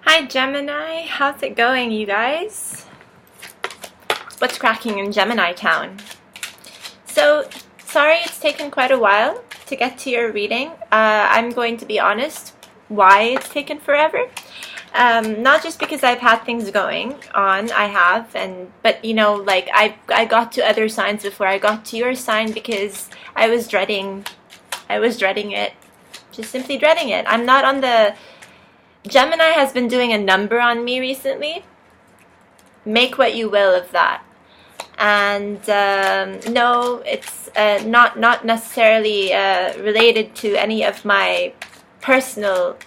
Hi Gemini, how's it going you guys? What's cracking in Gemini town? So, sorry it's taken quite a while to get to your reading. I'm going to be honest why it's taken forever. Not just because I've had things going on, I have, but you know, like I got to other signs before I got to your sign because I was dreading it, just simply dreading it. I'm not on the Gemini has been doing a number on me recently. Make what you will of that. And no, it's not necessarily related to any of my personal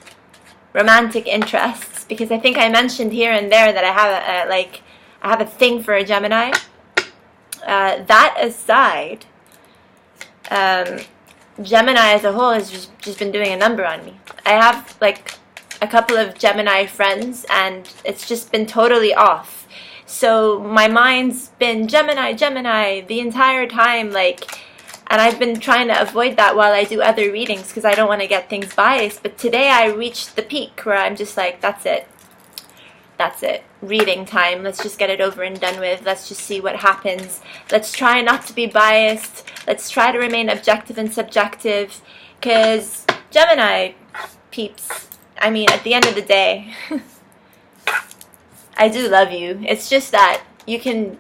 romantic interests, because I think I mentioned here and there that I have a thing for a Gemini. That aside, Gemini as a whole has just been doing a number on me. I have like a couple of Gemini friends and it's just been totally off. So my mind's been Gemini the entire time, and I've been trying to avoid that while I do other readings because I don't want to get things biased. But today I reached the peak where I'm just like, that's it. Reading time. Let's just get it over and done with. Let's just see what happens. Let's try not to be biased. Let's try to remain objective and subjective, because Gemini peeps, I mean, at the end of the day, I do love you. It's just that you can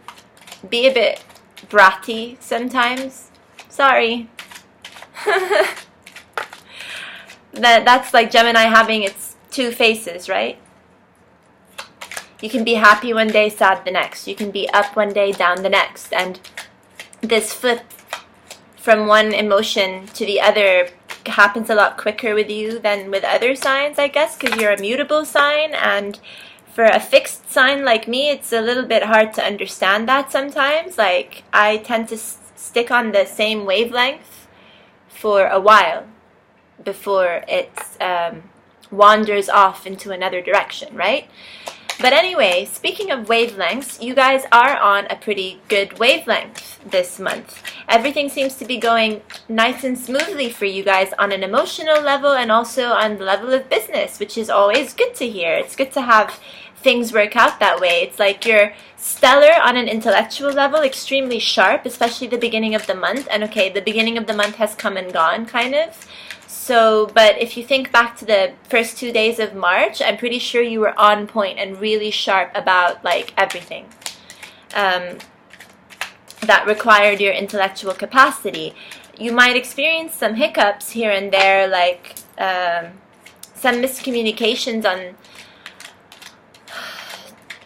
be a bit bratty sometimes. Sorry. That's like Gemini having its two faces, right? You can be happy one day, sad the next. You can be up one day, down the next. And this flip from one emotion to the other happens a lot quicker with you than with other signs, I guess, because you're a mutable sign, and for a fixed sign like me, it's a little bit hard to understand that sometimes. Like, I tend to stick on the same wavelength for a while before it wanders off into another direction, right? But anyway, speaking of wavelengths, you guys are on a pretty good wavelength this month. Everything seems to be going nice and smoothly for you guys on an emotional level and also on the level of business, which is always good to hear. It's good to have things work out that way. It's like you're stellar on an intellectual level, extremely sharp, especially the beginning of the month. And okay, the beginning of the month has come and gone, kind of. So, but if you think back to the first 2 days of March, I'm pretty sure you were on point and really sharp about like everything that required your intellectual capacity. You might experience some hiccups here and there, like some miscommunications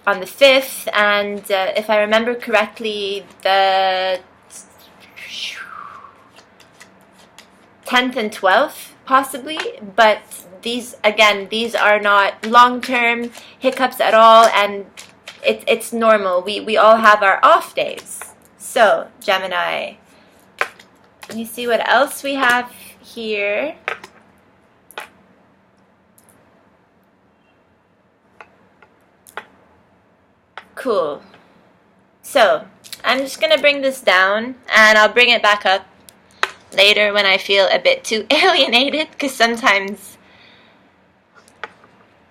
on the 5th, and if I remember correctly, the 10th and 12th possibly. But these are not long-term hiccups at all, and it's normal. We all have our off days. So Gemini, let me see what else we have here. Cool. So I'm just gonna bring this down and I'll bring it back up later when I feel a bit too alienated, because sometimes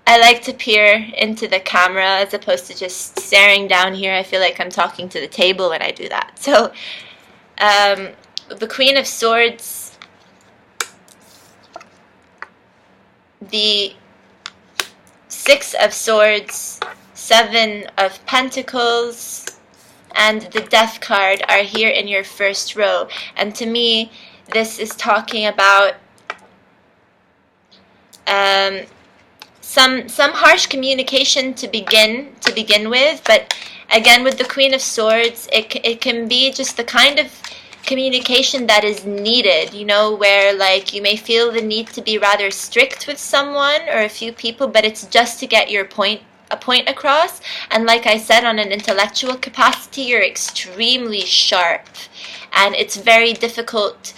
I like to peer into the camera as opposed to just staring down here. I feel like I'm talking to the table when I do that. So the Queen of Swords, the Six of Swords, Seven of Pentacles, and the Death card are here in your first row. And to me, this is talking about some harsh communication to begin with. But again, with the Queen of Swords, it can be just the kind of communication that is needed, you know, where like you may feel the need to be rather strict with someone or a few people, but it's just to get your point across. And like I said, on an intellectual capacity, you're extremely sharp, and it's very difficult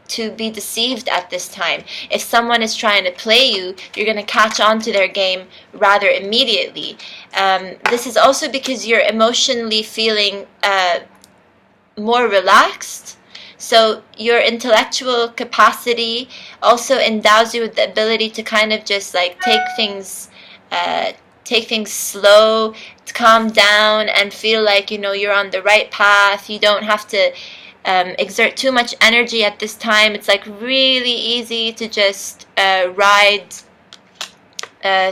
to be deceived at this time. If someone is trying to play you, you're going to catch on to their game rather immediately. This is also because you're emotionally feeling more relaxed. So your intellectual capacity also endows you with the ability to kind of just like take things take things slow, to calm down and feel like, you know, you're on the right path. You don't have to exert too much energy at this time. It's like really easy to just ride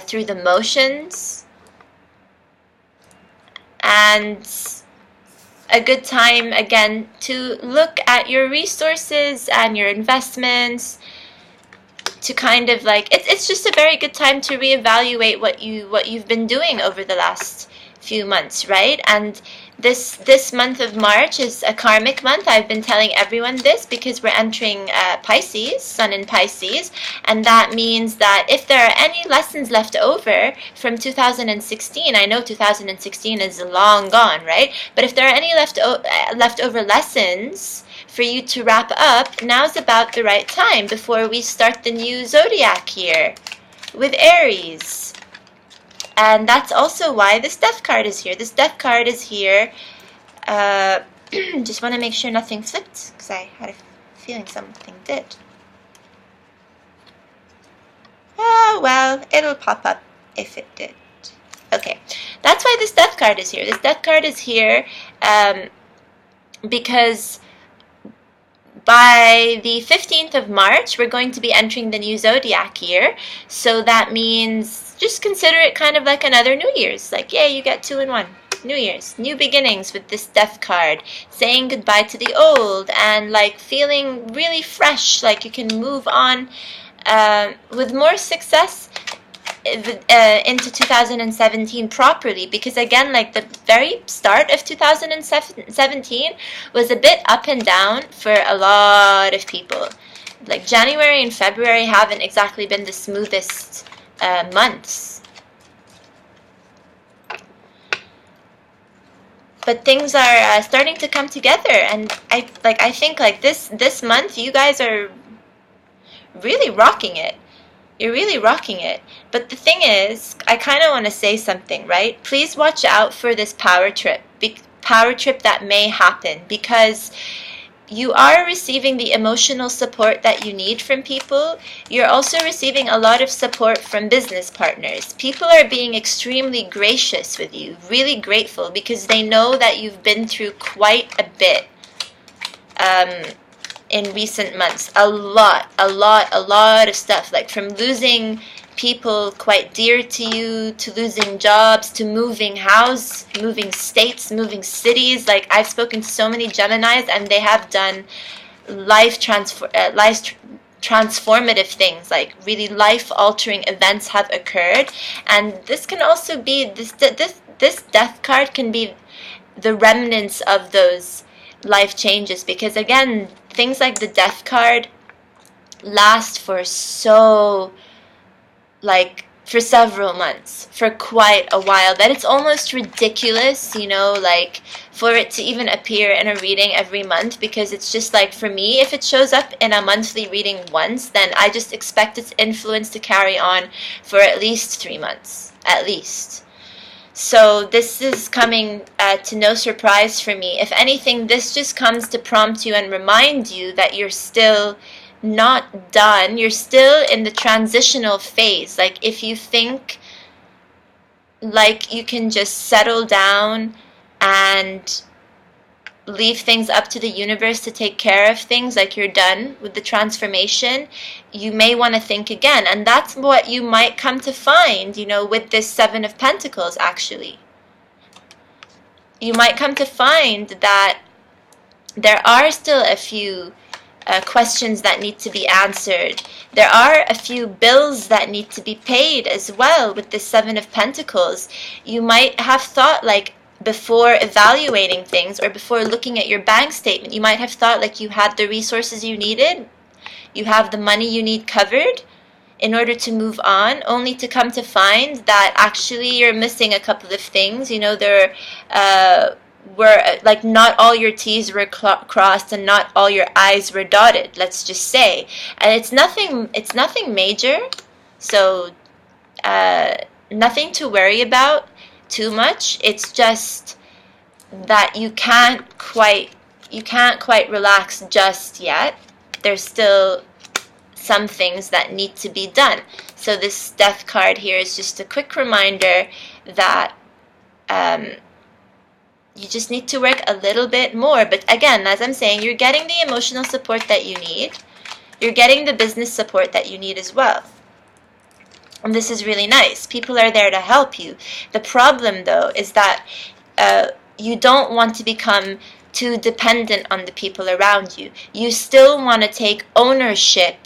through the motions. And a good time, again, to look at your resources and your investments, to kind of like, it's just a very good time to reevaluate what you've been doing over the last few months, right? And this month of March is a karmic month. I've been telling everyone this because we're entering Pisces, Sun in Pisces, and that means that if there are any lessons left over from 2016, I know 2016 is long gone, right? But if there are any leftover lessons for you to wrap up, now's about the right time before we start the new zodiac year with Aries. And that's also why this death card is here. This death card is here. Just want to make sure nothing flipped, because I had a feeling something did. Oh, well, it'll pop up if it did. Okay, that's why this death card is here. This death card is here because by the 15th of March, we're going to be entering the new zodiac year. So that means just consider it kind of like another New Year's. Like, yeah, you get 2 in 1. New Year's, new beginnings with this death card. Saying goodbye to the old and like feeling really fresh, like you can move on with more success into 2017 properly, because again, like the very start of 2017 was a bit up and down for a lot of people. Like January and February haven't exactly been the smoothest months, but things are starting to come together, and I think like this month you guys are really rocking it. You're really rocking it. But the thing is, I kind of want to say something, right? Please watch out for this power trip that may happen, because you are receiving the emotional support that you need from people. You're also receiving a lot of support from business partners. People are being extremely gracious with you, really grateful, because they know that you've been through quite a bit in recent months. A lot of stuff, like from losing people quite dear to you, to losing jobs, to moving house, moving states, moving cities. Like I've spoken to so many Geminis, and they have done life transformative things, like really life-altering events have occurred. And this can also be this death card can be the remnants of those life changes, because again, things like the death card last for several months, for quite a while, that it's almost ridiculous, you know, like for it to even appear in a reading every month, because it's just like, for me, if it shows up in a monthly reading once, then I just expect its influence to carry on for at least 3 months, at least. So this is coming to no surprise for me. If anything, this just comes to prompt you and remind you that you're still not done. You're still in the transitional phase. Like if you think like you can just settle down and leave things up to the universe to take care of things, like you're done with the transformation, you may want to think again. And that's what you might come to find, you know, with this 7 of Pentacles, actually. You might come to find that there are still a few questions that need to be answered. There are a few bills that need to be paid as well with this 7 of Pentacles. You might have thought, like, before evaluating things or before looking at your bank statement, you might have thought like you had the resources you needed, you have the money you need covered in order to move on, only to come to find that actually you're missing a couple of things. You know, there were like not all your T's were crossed and not all your I's were dotted, let's just say. And it's nothing major, so nothing to worry about too much. It's just that you can't quite relax just yet. There's still some things that need to be done. So this Death card here is just a quick reminder that you just need to work a little bit more. But again, as I'm saying, you're getting the emotional support that you need. You're getting the business support that you need as well. And this is really nice. People are there to help you. The problem, though, is that you don't want to become too dependent on the people around you. You still want to take ownership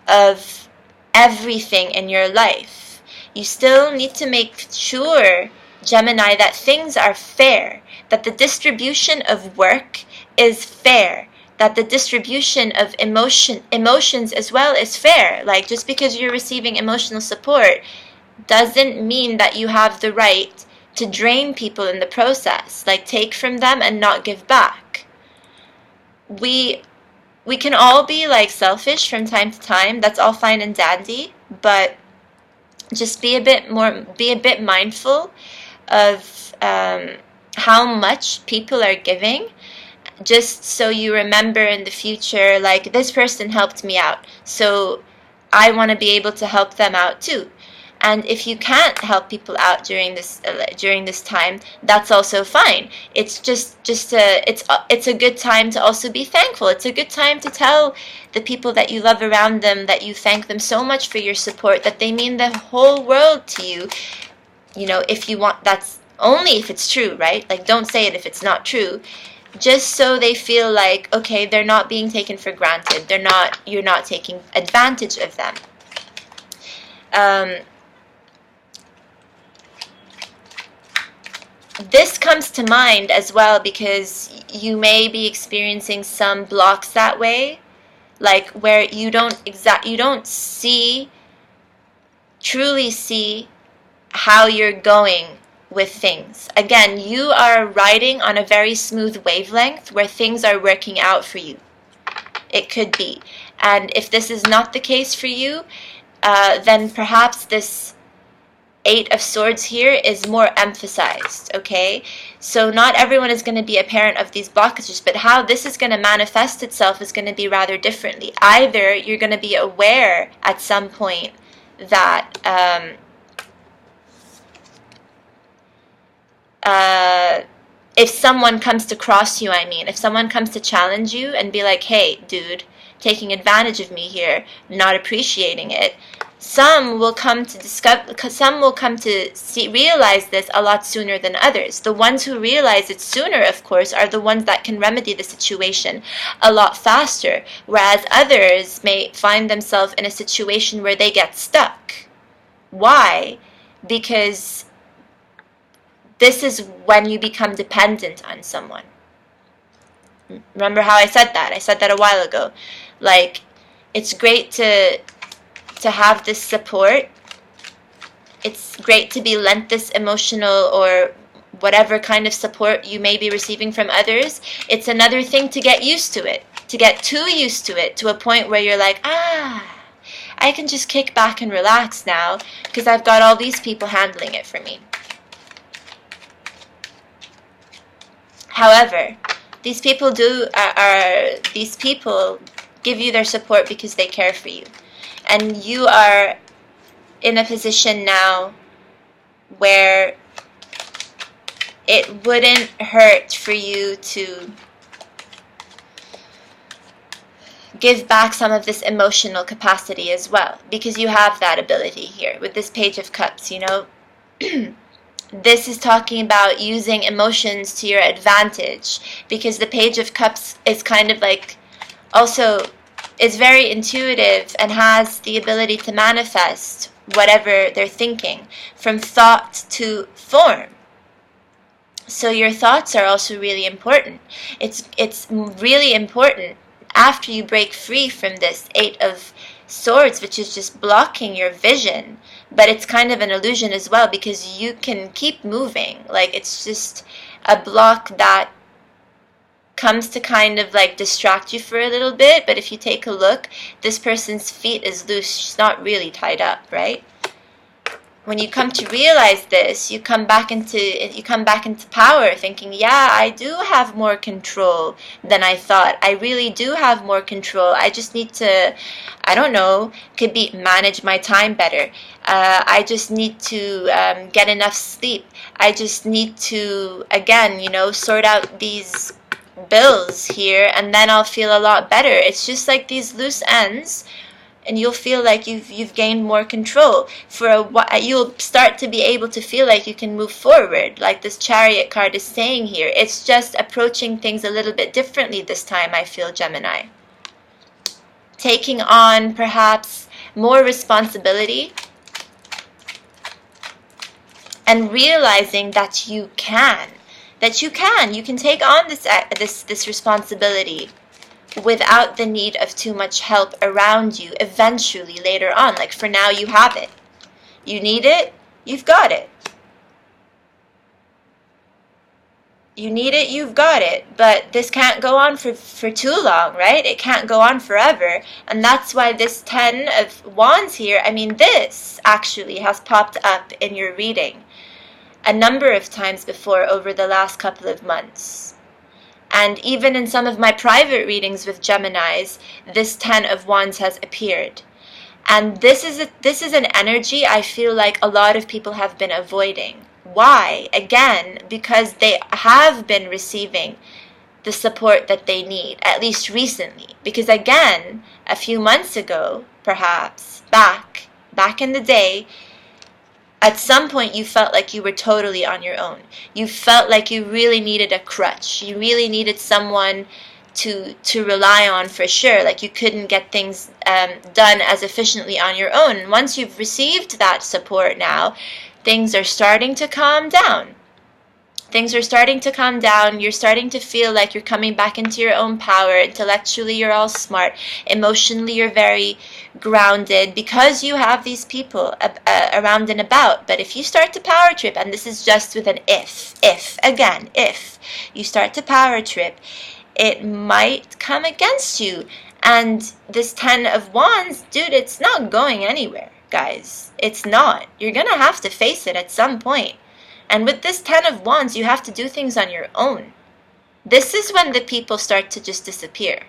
of everything in your life. You still need to make sure, Gemini, that things are fair, that the distribution of work is fair, that the distribution of emotions as well is fair. Like, just because you're receiving emotional support doesn't mean that you have the right to drain people in the process. Like, take from them and not give back. We can all be like selfish from time to time. That's all fine and dandy, but just be a bit mindful of how much people are giving, just so you remember in the future, like, this person helped me out, so I want to be able to help them out too. And if you can't help people out during this time, that's also fine. It's it's a good time to also be thankful. It's a good time to tell the people that you love around them that you thank them so much for your support, that they mean the whole world to you. You know, if you want, that's only if it's true, right? Like, don't say it if it's not true. Just so they feel like, okay, they're not being taken for granted. You're not taking advantage of them. This comes to mind as well because you may be experiencing some blocks that way, like where you don't truly see how you're going with things. Again, you are riding on a very smooth wavelength where things are working out for you. It could be. And if this is not the case for you, then perhaps this Eight of Swords here is more emphasized, okay? So not everyone is going to be a parent of these blockages, but how this is going to manifest itself is going to be rather differently. Either you're going to be aware at some point that if someone comes to cross you, if someone comes to challenge you and be like, hey, dude, taking advantage of me here, not appreciating it, some will come to realize this a lot sooner than others. The ones who realize it sooner, of course, are the ones that can remedy the situation a lot faster, whereas others may find themselves in a situation where they get stuck. Why? Because this is when you become dependent on someone. Remember how I said that? I said that a while ago. Like, it's great to have this support. It's great to be lent this emotional or whatever kind of support you may be receiving from others. It's another thing to get used to it, to get too used to it, to a point where you're like, I can just kick back and relax now because I've got all these people handling it for me. However, these people give you their support because they care for you. And you are in a position now where it wouldn't hurt for you to give back some of this emotional capacity as well, because you have that ability here with this Page of Cups, you know. This is talking about using emotions to your advantage, because the Page of Cups is kind of like also is very intuitive and has the ability to manifest whatever they're thinking from thought to form. So your thoughts are also really important. It's really important after you break free from this Eight of Swords, which is just blocking your vision. But it's kind of an illusion as well, because you can keep moving. Like, it's just a block that comes to kind of like distract you for a little bit. But if you take a look, this person's feet is loose. She's not really tied up, right? when you come to realize this, you come back into power, thinking, yeah, I do have more control than I thought. I really do have more control. I just need to, I don't know, could be manage my time better. I just need to get enough sleep. I just need to, again, you know, sort out these bills here, and then I'll feel a lot better. It's just like these loose ends, and you'll feel like you've gained more control. For a while, you'll start to be able to feel like you can move forward, like this Chariot card is saying here. It's just approaching things a little bit differently this time, I feel, Gemini. Taking on perhaps more responsibility, and realizing that you can take on this responsibility without the need of too much help around you eventually later on. Like, for now, you have it. You need it, you've got it. You need it, you've got it. But this can't go on for too long, right? It can't go on forever. And that's why this 10 of Wands here, I mean, this actually has popped up in your reading a number of times before over the last couple of months. And even in some of my private readings with Geminis, this 10 of Wands has appeared. And this is an energy I feel like a lot of people have been avoiding. Why? Again, because they have been receiving the support that they need, at least recently. Because again, a few months ago, perhaps, back in the day, at some point you felt like you were totally on your own. You felt like you really needed a crutch. You really needed someone to rely on for sure. Like, you couldn't get things done as efficiently on your own. Once you've received that support now, things are starting to calm down. Things are starting to calm down. You're starting to feel like you're coming back into your own power. Intellectually, you're all smart. Emotionally, you're very grounded because you have these people around and about. But if you start to power trip, and this is just with an if you start to power trip, it might come against you. And this 10 of Wands, dude, it's not going anywhere, guys. It's not. You're going to have to face it at some point. And with this 10 of Wands, you have to do things on your own. This is when the people start to just disappear.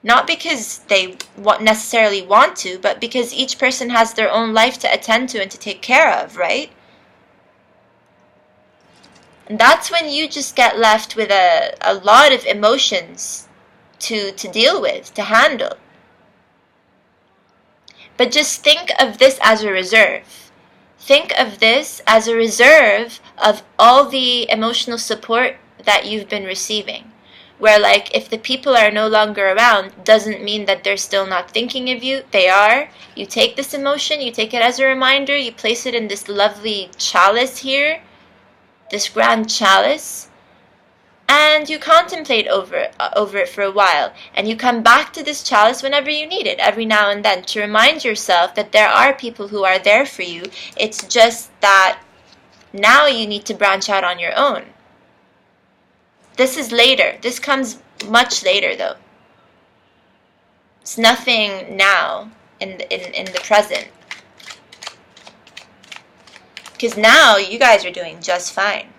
Not because they necessarily want to, but because each person has their own life to attend to and to take care of, right? And that's when you just get left with a lot of emotions to deal with, to handle. But just think of this as a reserve. Think of this as a reserve of all the emotional support that you've been receiving. Where, like, if the people are no longer around, doesn't mean that they're still not thinking of you. They are. You take this emotion, you take it as a reminder, you place it in this lovely chalice here, this grand chalice, and you contemplate over it for a while. And you come back to this chalice whenever you need it, every now and then, to remind yourself that there are people who are there for you. It's just that now you need to branch out on your own. This is later. This comes much later, though. It's nothing now in the present. Because now you guys are doing just fine.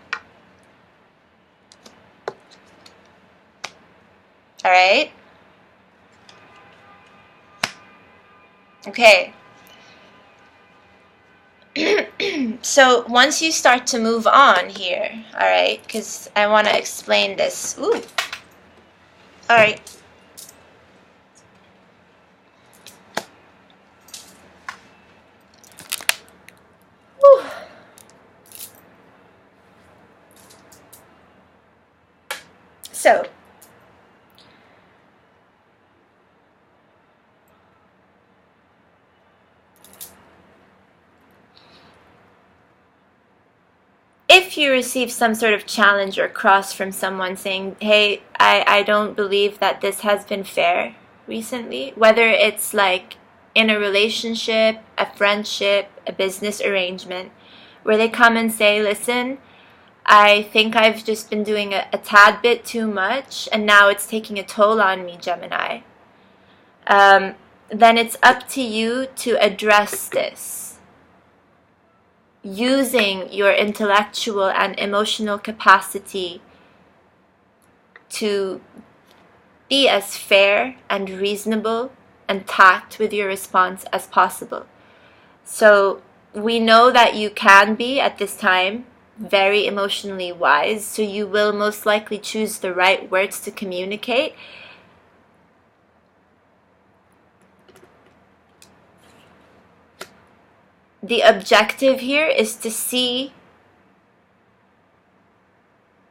All right? Okay. So once you start to move on here, all right, because I want to explain this. Ooh. All right. Whew. So, if you receive some sort of challenge or cross from someone saying, hey, I don't believe that this has been fair recently, whether it's like in a relationship, a friendship, a business arrangement, where they come and say, listen, I think I've just been doing a tad bit too much, and now it's taking a toll on me, Gemini. Then it's up to you to address this. using your intellectual and emotional capacity to be as fair and reasonable and tact with your response as possible. So we know that you can be, at this time, very emotionally wise, so you will most likely choose the right words to communicate. The objective here is to see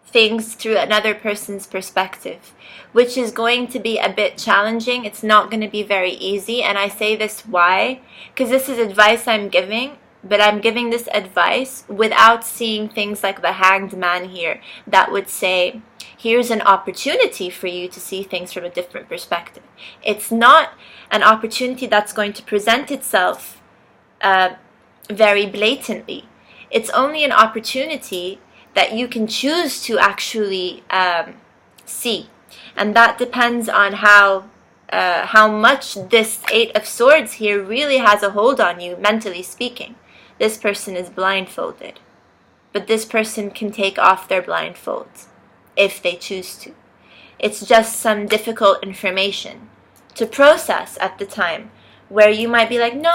things through another person's perspective, which is going to be a bit challenging. It's not going to be very easy. And I say this why? Because this is advice I'm giving, but I'm giving this advice without seeing things like the Hanged Man here that would say, here's an opportunity for you to see things from a different perspective. It's not an opportunity that's going to present itself very blatantly. It's only an opportunity that you can choose to actually see, and that depends on how much this Eight of Swords here really has a hold on you, mentally speaking. This person is blindfolded, but this person can take off their blindfolds if they choose to. It's just some difficult information to process at the time, where you might be like, no,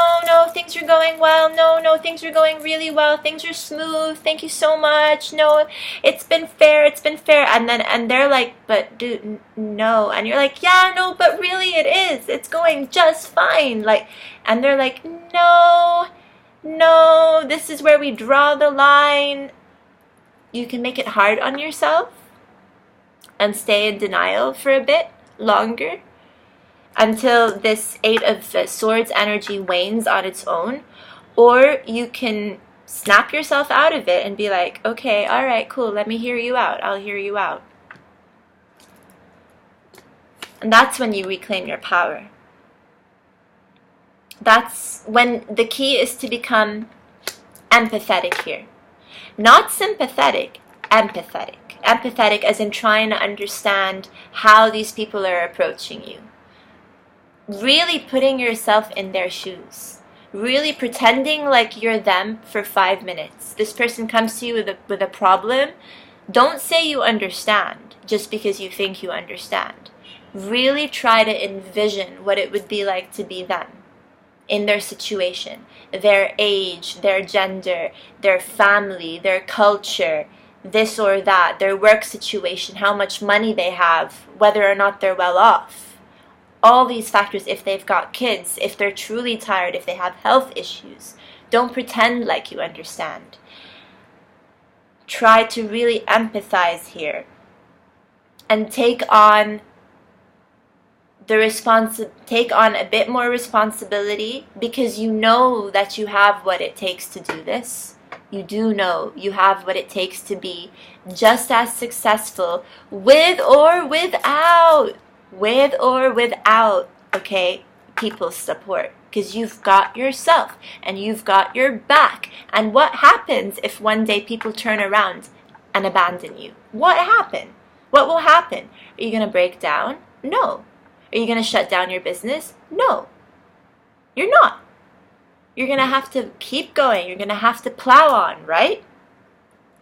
things are going well, no, things are going really well, things are smooth, thank you so much, no, it's been fair, and they're like, but dude, no, and you're like, yeah, no, but really it is, it's going just fine, like, and they're like, no, this is where we draw the line. You can make it hard on yourself and stay in denial for a bit longer, until this Eight of Swords energy wanes on its own, or you can snap yourself out of it and be like, okay, all right, cool, let me hear you out, I'll hear you out. And that's when you reclaim your power. That's when the key is to become empathetic here. Not sympathetic, empathetic. Empathetic as in trying to understand how these people are approaching you. Really putting yourself in their shoes. Really pretending like you're them for 5 minutes. This person comes to you with a problem. Don't say you understand just because you think you understand. Really try to envision what it would be like to be them in their situation, their age, their gender, their family, their culture, this or that, their work situation, how much money they have, whether or not they're well off. All these factors, if they've got kids, if they're truly tired, if they have health issues. Don't pretend like you understand. Try to really empathize here and take on a bit more responsibility, because you know that you have what it takes to do this. You do know you have what it takes to be just as successful with or without, okay, people's support, because you've got yourself and you've got your back. And what happens if one day people turn around and abandon you? What happened? What will happen? Are you going to break down? No. Are you going to shut down your business? No. You're not. You're going to have to keep going. You're going to have to plow on, right?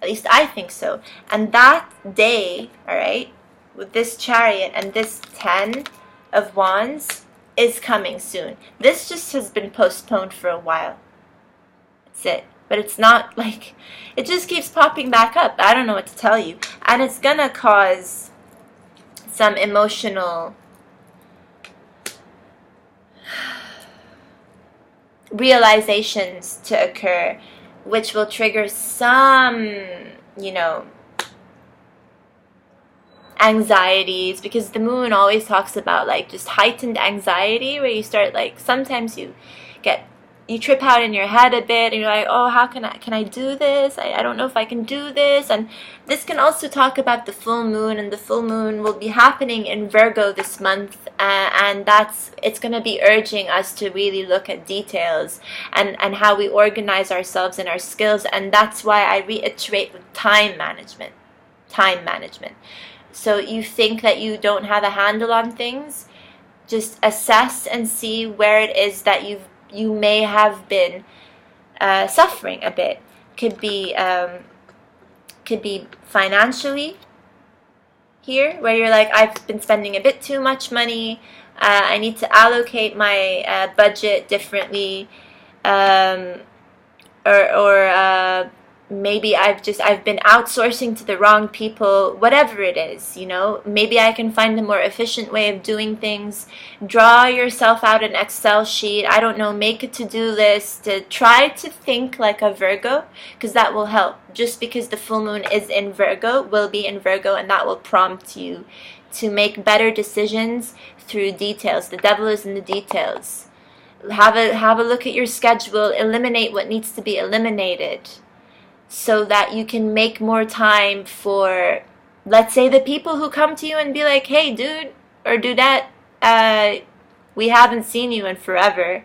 At least I think so. And that day, all right, with this Chariot and this 10 of Wands is coming soon. This just has been postponed for a while. That's it. But it's not like, it just keeps popping back up. I don't know what to tell you. And it's gonna cause some emotional realizations to occur, which will trigger some, anxieties, because the moon always talks about like just heightened anxiety, where you start like, sometimes you trip out in your head a bit and you're like, oh, how can I do this? I don't know if I can do this. And this can also talk about the full moon, and the full moon will be happening in Virgo this month, and it's going to be urging us to really look at details and how we organize ourselves and our skills. And that's why I reiterate with time management. So you think that you don't have a handle on things, just assess and see where it is that you may have been suffering a bit. Could be financially here, where you're like, I've been spending a bit too much money. I need to allocate my budget differently, or maybe I've been outsourcing to the wrong people. Whatever it is, you know, maybe I can find a more efficient way of doing things. Draw yourself out an Excel sheet. I don't know, make a to-do list. To try to think like a Virgo, because that will help. Just because the full moon is in Virgo, will be in Virgo, and that will prompt you to make better decisions through details. The devil is in the details. Have a look at your schedule. Eliminate what needs to be eliminated, so that you can make more time for, let's say, the people who come to you and be like, hey, dude or dudette, we haven't seen you in forever,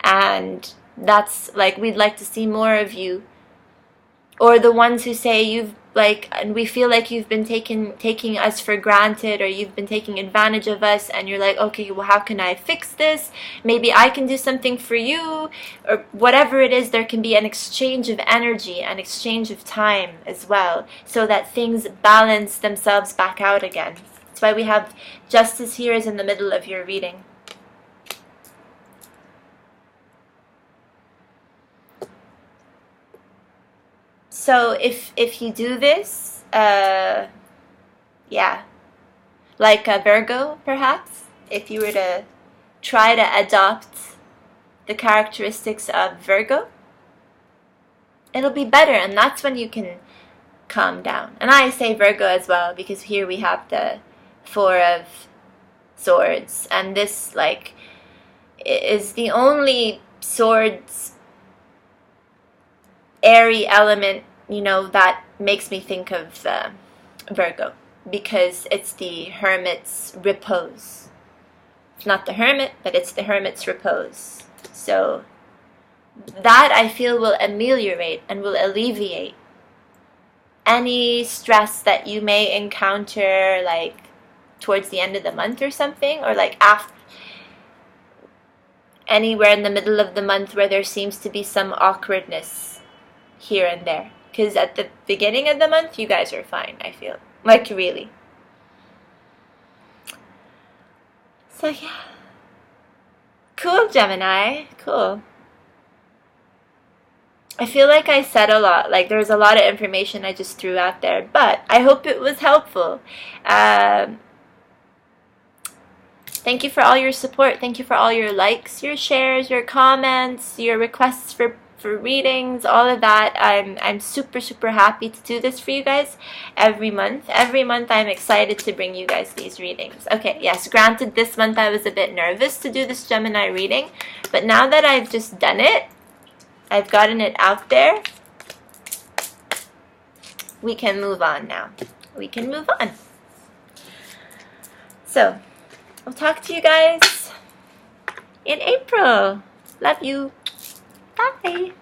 and that's like, we'd like to see more of you. Or the ones who say, you've like, and we feel like you've been taking us for granted, or you've been taking advantage of us, and you're like, okay, well, how can I fix this? Maybe I can do something for you, or whatever it is. There can be an exchange of energy, an exchange of time as well, so that things balance themselves back out again. That's why we have Justice here is in the middle of your reading. So if you do this, yeah, like a Virgo, perhaps, if you were to try to adopt the characteristics of Virgo, it'll be better, and that's when you can calm down. And I say Virgo as well, because here we have the Four of Swords, and this, like, is the only swords airy element, you know, that makes me think of Virgo, because it's the hermit's repose. It's not the hermit, but it's the hermit's repose. So that, I feel, will ameliorate and will alleviate any stress that you may encounter, like towards the end of the month or something, or like after, anywhere in the middle of the month where there seems to be some awkwardness here and there. Because at the beginning of the month, you guys are fine, I feel. Like, really. So, yeah. Cool, Gemini. Cool. I feel like I said a lot. Like, there's a lot of information I just threw out there. But I hope it was helpful. Thank you for all your support. Thank you for all your likes, your shares, your comments, your requests for readings, all of that. I'm super happy to do this for you guys every month. Every month I'm excited to bring you guys these readings. Okay, yes, granted, this month I was a bit nervous to do this Gemini reading, but now that I've just done it, I've gotten it out there, we can move on now. We can move on. So, I'll talk to you guys in April. Love you. Bye.